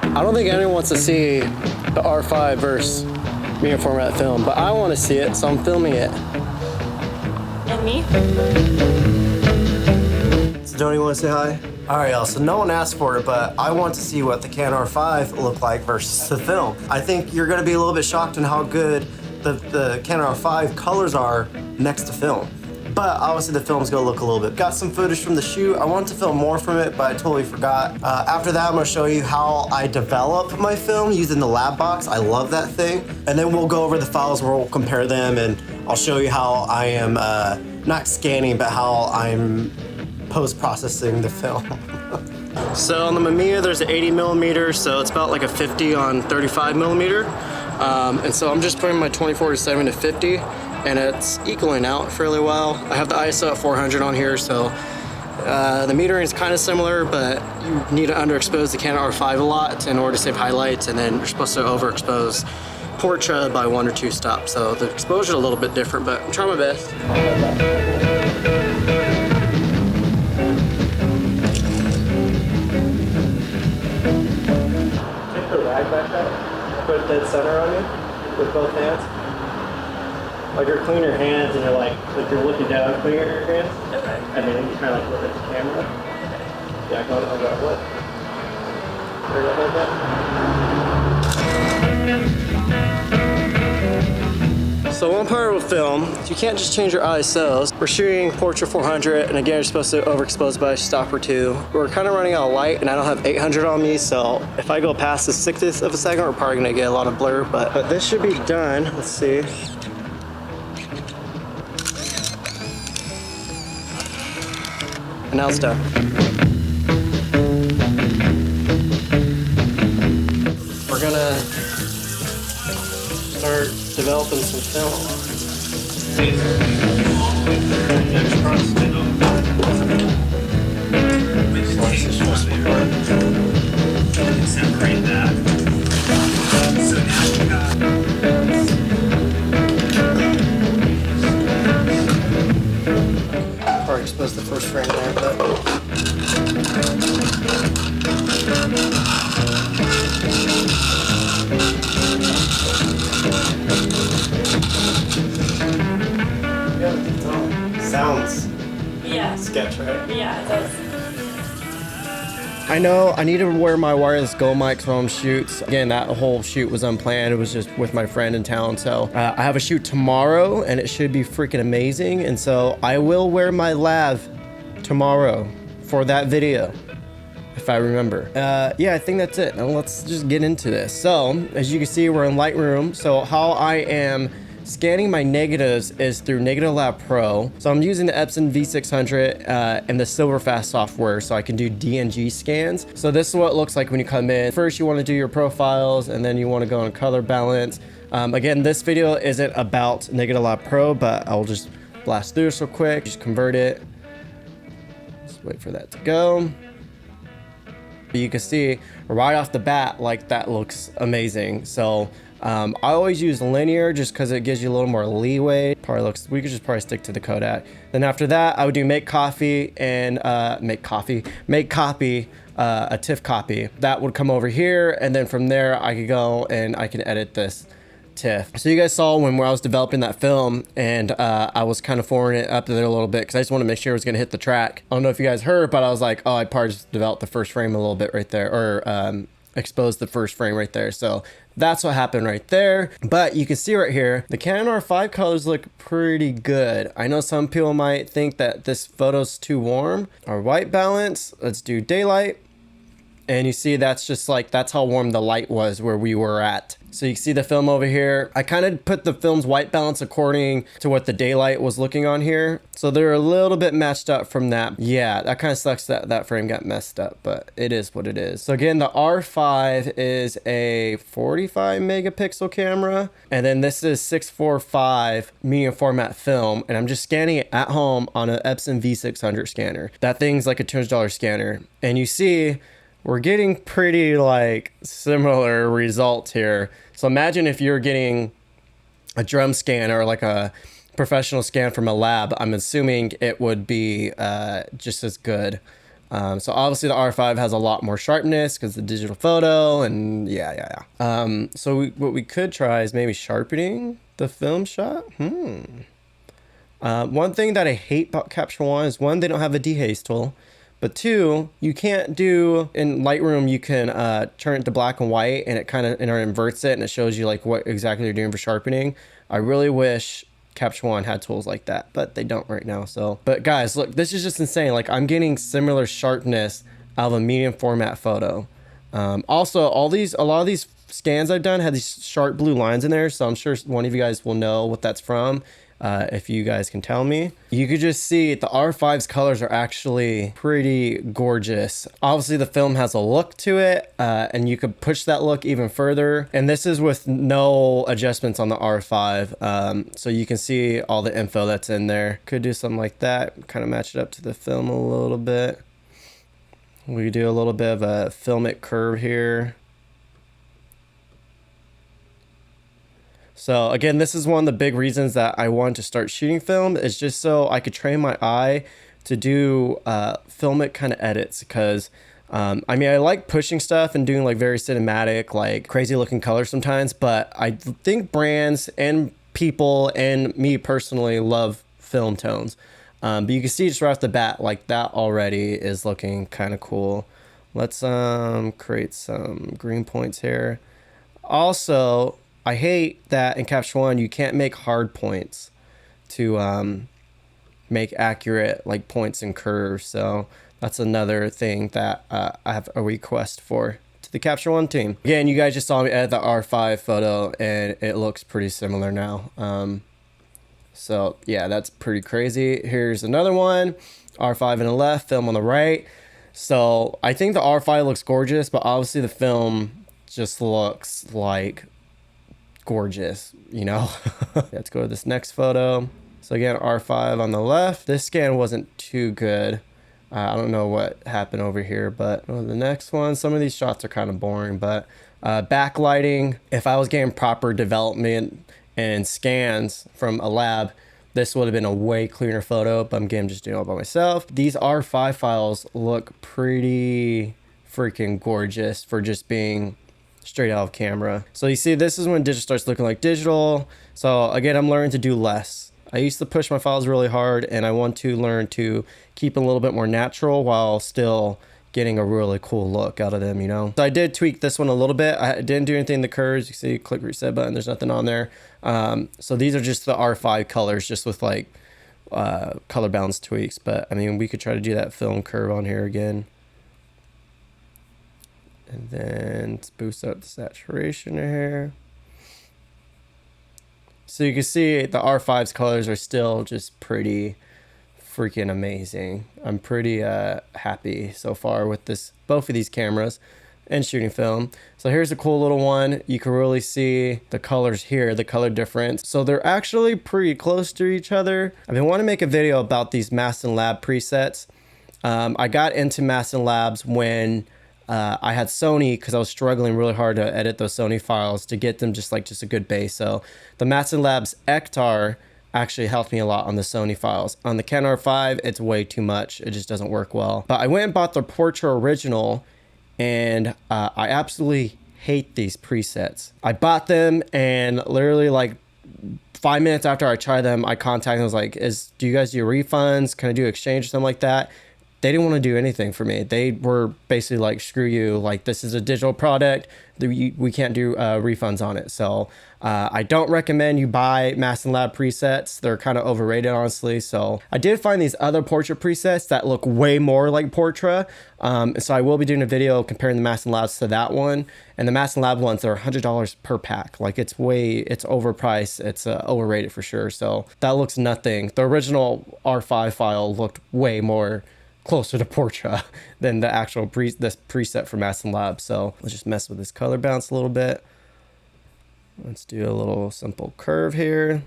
I don't think anyone wants to see the R5 versus medium format film, but I want to see it, so I'm filming it. And me? So don't you want to say hi? Alright y'all, so no one asked for it, but I want to see what the Canon R5 looked like versus the film. I think you're going to be a little bit shocked in how good the Canon R5 colors are next to film. But obviously the film's gonna look a little bit. Got some footage from the shoot. I wanted to film more from it, but I totally forgot. After that, I'm gonna show you how I develop my film using the lab box. I love that thing. And then we'll go over the files where we'll compare them, and I'll show you how I am, not scanning, but how I'm post-processing the film. So on the Mamiya, there's an 80mm, so it's about like a 50 on 35mm. And so I'm just putting my 24-7 to 50. And it's equaling out fairly well. I have the ISO at 400 on here, so the metering is kind of similar, but you need to underexpose the Canon R5 a lot in order to save highlights, and then you're supposed to overexpose Portra by 1 or 2 stops. So the exposure is a little bit different, but I'm trying my best. Take the rag back out, put it dead center on you with both hands. Like you're cleaning your hands and you're like you're looking down, cleaning your hands. Okay. And then you kind of like look at the camera. Okay. Yeah, go what? There you go, like that. So one part of film, you can't just change your ISOs. We're shooting Portra 400, and again, you're supposed to overexpose by a stop or 2. We're kind of running out of light, and I don't have 800 on me, so if I go past the 60th of a second, we're probably gonna get a lot of blur, but this should be done. Let's see. And now it's done. We're gonna start developing some film. Separate that. So now we got. Probably expose the first frame there, but. Sounds. Yeah. Sketch, right? Yeah, it does. I know I need to wear my wireless Go mics when I'm shoots. Again, that whole shoot was unplanned. It was just with my friend in town. So I have a shoot tomorrow and it should be freaking amazing. And so I will wear my lav tomorrow for that video, if I remember. Yeah, I think that's it. Now let's just get into this. So as you can see, we're in Lightroom. So how I am scanning my negatives is through Negative Lab Pro. So I'm using the Epson V600 and the Silverfast software so I can do DNG scans. So this is what it looks like when you come in. First, you want to do your profiles, and then you want to go on color balance. Again, this video isn't about Negative Lab Pro, but I'll just blast through this real quick. Just convert it. Just wait for that to go. But you can see right off the bat, like that looks amazing. So I always use linear just because it gives you a little more leeway. We could just probably stick to the Kodak. Then after that, I would do make copy, a TIFF copy. That would come over here, and then from there I could go and I can edit this TIFF. So you guys saw when I was developing that film, and I was kind of forwarding it up there a little bit because I just want to make sure it was going to hit the track. I don't know if you guys heard, but I was like, oh, I probably just developed the first frame a little bit right there, or exposed the first frame right there. So that's what happened right there. But you can see right here, the Canon R5 colors look pretty good. I know some people might think that this photo's too warm. Our white balance, let's do daylight. And you see that's just like, that's how warm the light was where we were at. So you can see the film over here. I kind of put the film's white balance according to what the daylight was looking on here. So they're a little bit matched up from that. Yeah, that kind of sucks that that frame got messed up, but it is what it is. So again, the R5 is a 45 megapixel camera. And then this is 645 medium format film. And I'm just scanning it at home on an Epson V600 scanner. That thing's like a $200 scanner. And you see, we're getting pretty like similar results here. So imagine if you're getting a drum scan or like a professional scan from a lab, I'm assuming it would be just as good. So obviously the R5 has a lot more sharpness because the digital photo, and so what we could try is maybe sharpening the film shot. One thing that I hate about Capture One is, one, they don't have a dehaze tool, but two, you can't do, in Lightroom you can turn it to black and white, and it kind of inverts it, and it shows you like what exactly you're doing for sharpening. I really wish Capture One had tools like that, but they don't right now. So, but guys, look, this is just insane. Like, I'm getting similar sharpness out of a medium format photo. Also, a lot of these scans I've done had these sharp blue lines in there, so I'm sure one of you guys will know what that's from. If you guys can tell me. You could just see the R5's colors are actually pretty gorgeous. Obviously the film has a look to it, and you could push that look even further. And this is with no adjustments on the R5. So you can see all the info that's in there. Could do something like that, kind of match it up to the film a little bit. We do a little bit of a filmic curve here. So again, this is one of the big reasons that I wanted to start shooting film, is just so I could train my eye to do filmic kind of edits. Because I mean, I like pushing stuff and doing like very cinematic, like crazy looking colors sometimes, but I think brands and people and me personally love film tones. But you can see just right off the bat, like that already is looking kind of cool. Let's create some green points here. Also, I hate that in Capture One you can't make hard points to make accurate like points and curves. So that's another thing that I have a request for to the Capture One team. Again, you guys just saw me edit the R5 photo, and it looks pretty similar now. So yeah, that's pretty crazy. Here's another one, R5 on the left, film on the right. So I think the R5 looks gorgeous, but obviously the film just looks like gorgeous, you know. Let's go to this next photo. So again, R5 on the left. This scan wasn't too good. I don't know what happened over here, but the next one, some of these shots are kind of boring, but backlighting, if I was getting proper development and scans from a lab, this would have been a way cleaner photo, but I'm just doing it all by myself. These R5 files look pretty freaking gorgeous for just being straight out of camera. So you see, this is when digital starts looking like digital. So again, I'm learning to do less. I used to push my files really hard, and I want to learn to keep them a little bit more natural while still getting a really cool look out of them, you know. So I did tweak this one a little bit. I didn't do anything in the curves. You see, click reset button, there's nothing on there. So these are just the R5 colors, just with like color balance tweaks. But I mean, we could try to do that film curve on here again. And then let's boost up the saturation here. So you can see the R5's colors are still just pretty freaking amazing. I'm pretty happy so far with both of these cameras and shooting film. So here's a cool little one. You can really see the colors here, the color difference. So they're actually pretty close to each other. I've been wanting to make a video about these Mastin Lab presets. I got into Mastin Labs when I had Sony, because I was struggling really hard to edit those Sony files to get them just a good base. So the Mastin Labs Ektar actually helped me a lot on the Sony files. On the Canon R5, it's way too much. It just doesn't work well. But I went and bought the Portra original, and I absolutely hate these presets. I bought them, and literally like 5 minutes after I tried them, I contacted them. I was like, do you guys do refunds? Can I do exchange or something like that? They didn't want to do anything for me. They were basically like, screw you, like this is a digital product, we can't do refunds on it. So I don't recommend you buy Mastin Lab presets. They're kind of overrated, honestly. So I did find these other Portra presets that look way more like Portra. So I will be doing a video comparing the Mastin Labs to that one. And the Mastin Lab ones are $100 per pack. Like it's overpriced. It's overrated for sure. So that looks nothing. The original R5 file looked way more closer to Portra than the actual this preset for Mastin Lab. So let's just mess with this color balance a little bit. Let's do a little simple curve here.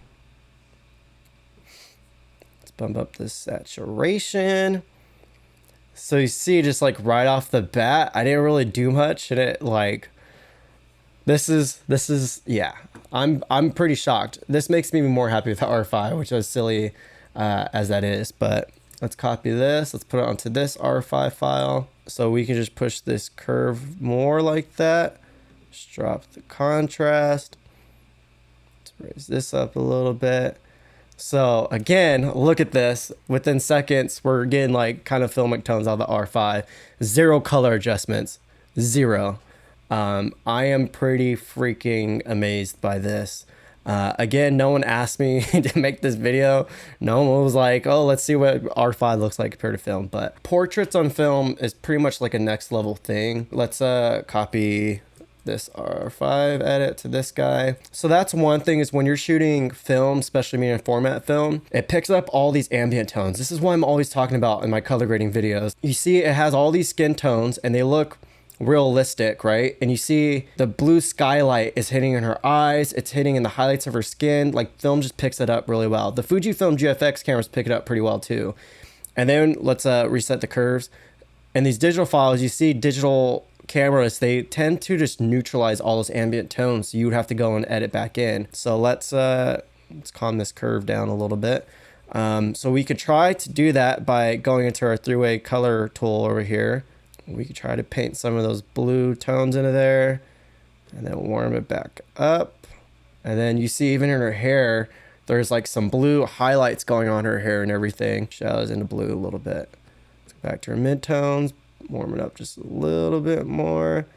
Let's bump up the saturation. So you see, just like right off the bat, I didn't really do much, and it like this is yeah. I'm pretty shocked. This makes me more happy with the R5, which is silly as that is, but Let's copy this. Let's put it onto this R5 file. So we can just push this curve more like that. Just drop the contrast. Let's raise this up a little bit. So again, look at this. Within seconds, we're getting like kind of filmic tones out of the R5. Zero color adjustments. Zero. I am pretty freaking amazed by this. Again, no one asked me to make this video. No one was like, oh, let's see what R5 looks like compared to film. But portraits on film is pretty much like a next level thing. Let's copy this R5 edit to this guy. So that's one thing, is when you're shooting film, especially medium format film, it picks up all these ambient tones. This is what I'm always talking about in my color grading videos. You see it has all these skin tones and they look realistic, right? And you see the blue skylight is hitting in her eyes, it's hitting in the highlights of her skin. Like, film just picks it up really well. The Fujifilm GFX cameras pick it up pretty well too. And then let's reset the curves. In these digital files, you see digital cameras, they tend to just neutralize all those ambient tones, so you would have to go and edit back in. So let's calm this curve down a little bit. So we could try to do that by going into our three-way color tool over here. We could try to paint some of those blue tones into there and then warm it back up. And then you see even in her hair, there's like some blue highlights going on her hair and everything. Shadows into blue a little bit. Let's go back to her midtones, warm it up just a little bit more.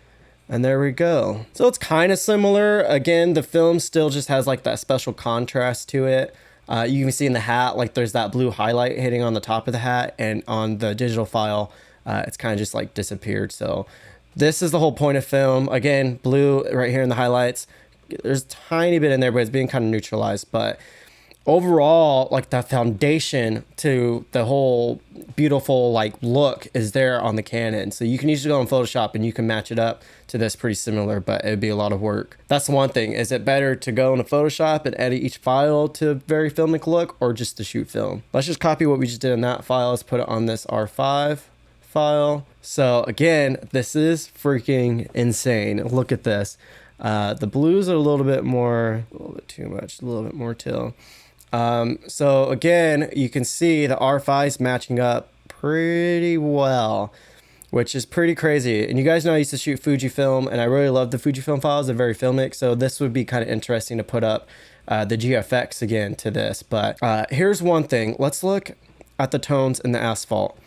And there we go. So it's kind of similar. Again, the film still just has like that special contrast to it. You can see in the hat, like there's that blue highlight hitting on the top of the hat, and on the digital file, it's kind of just like disappeared. So this is the whole point of film. Again, blue right here in the highlights. There's a tiny bit in there, but it's being kind of neutralized. But overall, like the foundation to the whole beautiful like look is there on the Canon. So you can usually go in Photoshop and you can match it up to this pretty similar, but it would be a lot of work. That's the one thing. Is it better to go into Photoshop and edit each file to a very filmic look, or just to shoot film? Let's just copy what we just did in that file. Let's put it on this R5 file. So again, this is freaking insane. Look at this. The blues are a little bit too much, a little bit more teal. So again, you can see the R5 is matching up pretty well, which is pretty crazy. And you guys know I used to shoot Fujifilm, and I really love the Fujifilm files. They're very filmic. So this would be kind of interesting to put up the GFX again to this. But here's one thing. Let's look at the tones in the asphalt.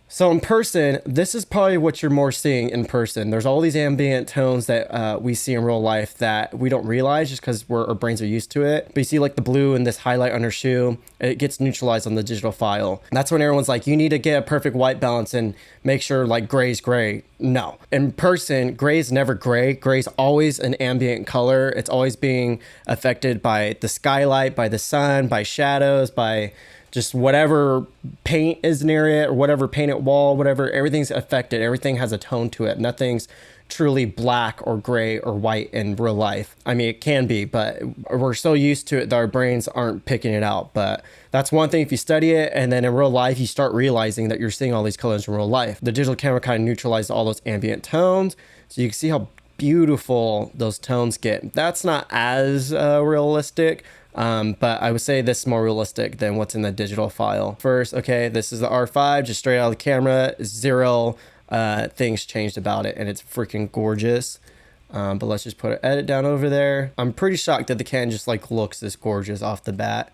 So in person, this is probably what you're more seeing in person. There's all these ambient tones that we see in real life that we don't realize just because our brains are used to it. But you see like the blue and this highlight on her shoe, it gets neutralized on the digital file. And that's when everyone's like, you need to get a perfect white balance and make sure like gray's gray. No. In person, gray's never gray. Gray's always an ambient color. It's always being affected by the skylight, by the sun, by shadows, by just whatever paint is near it, or whatever painted wall, whatever, everything's affected. Everything has a tone to it. Nothing's truly black or gray or white in real life. I mean, it can be, but we're so used to it that our brains aren't picking it out. But that's one thing if you study it, and then in real life, you start realizing that you're seeing all these colors in real life. The digital camera kind of neutralizes all those ambient tones. So you can see how beautiful those tones get. That's not as realistic. But I would say this is more realistic than what's in the digital file. First, okay, this is the R5, just straight out of the camera, zero things changed about it, and it's freaking gorgeous. But let's just put an edit down over there. I'm pretty shocked that the Canon just like looks this gorgeous off the bat.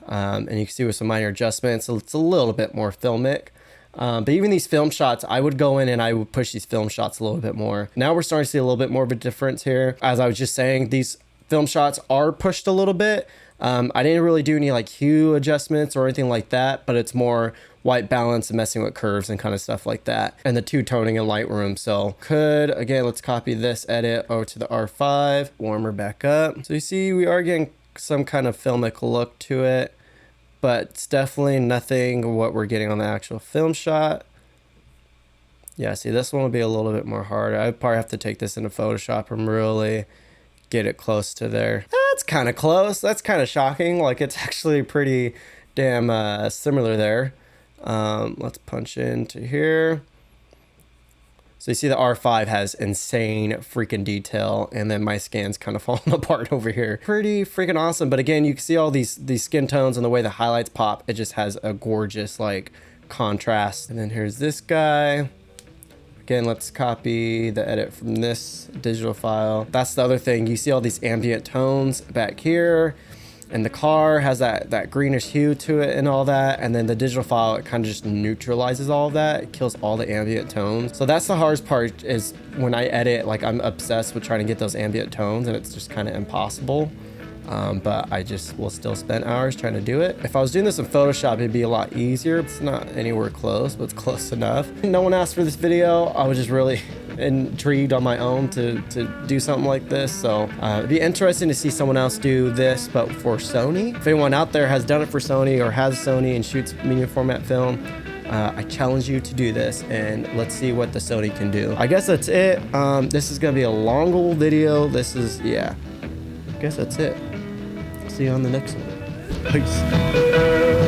And you can see with some minor adjustments, it's a little bit more filmic. But even these film shots, I would go in and I would push these film shots a little bit more. Now we're starting to see a little bit more of a difference here. As I was just saying, these film shots are pushed a little bit. I didn't really do any like hue adjustments or anything like that, but it's more white balance and messing with curves and kind of stuff like that. And the two-toning in Lightroom. So again, let's copy this edit over to the R5, warm her back up. So you see we are getting some kind of filmic look to it, but it's definitely nothing what we're getting on the actual film shot. Yeah, see, this one will be a little bit more harder. I'd probably have to take this into Photoshop and really get it close to there. That's kind of close. That's kind of shocking. Like, it's actually pretty damn similar there. Let's punch into here. So you see the R5 has insane freaking detail, and then my scan's kind of falling apart over here. Pretty freaking awesome. But again, you can see all these skin tones and the way the highlights pop. It just has a gorgeous like contrast. And then here's this guy. Again, let's copy the edit from this digital file. That's the other thing. You see all these ambient tones back here. And the car has that greenish hue to it and all that. And then the digital file, it kind of just neutralizes all of that. It kills all the ambient tones. So that's the hardest part, is when I edit, like I'm obsessed with trying to get those ambient tones, and it's just kind of impossible. But I just will still spend hours trying to do it. If I was doing this in Photoshop, it'd be a lot easier. It's not anywhere close, but it's close enough. No one asked for this video. I was just really intrigued on my own to do something like this. So it'd be interesting to see someone else do this, but for Sony. If anyone out there has done it for Sony or has Sony and shoots medium format film, I challenge you to do this, and let's see what the Sony can do. I guess that's it. This is gonna be a long old video. This is, yeah, I guess that's it. See you on the next one. Peace.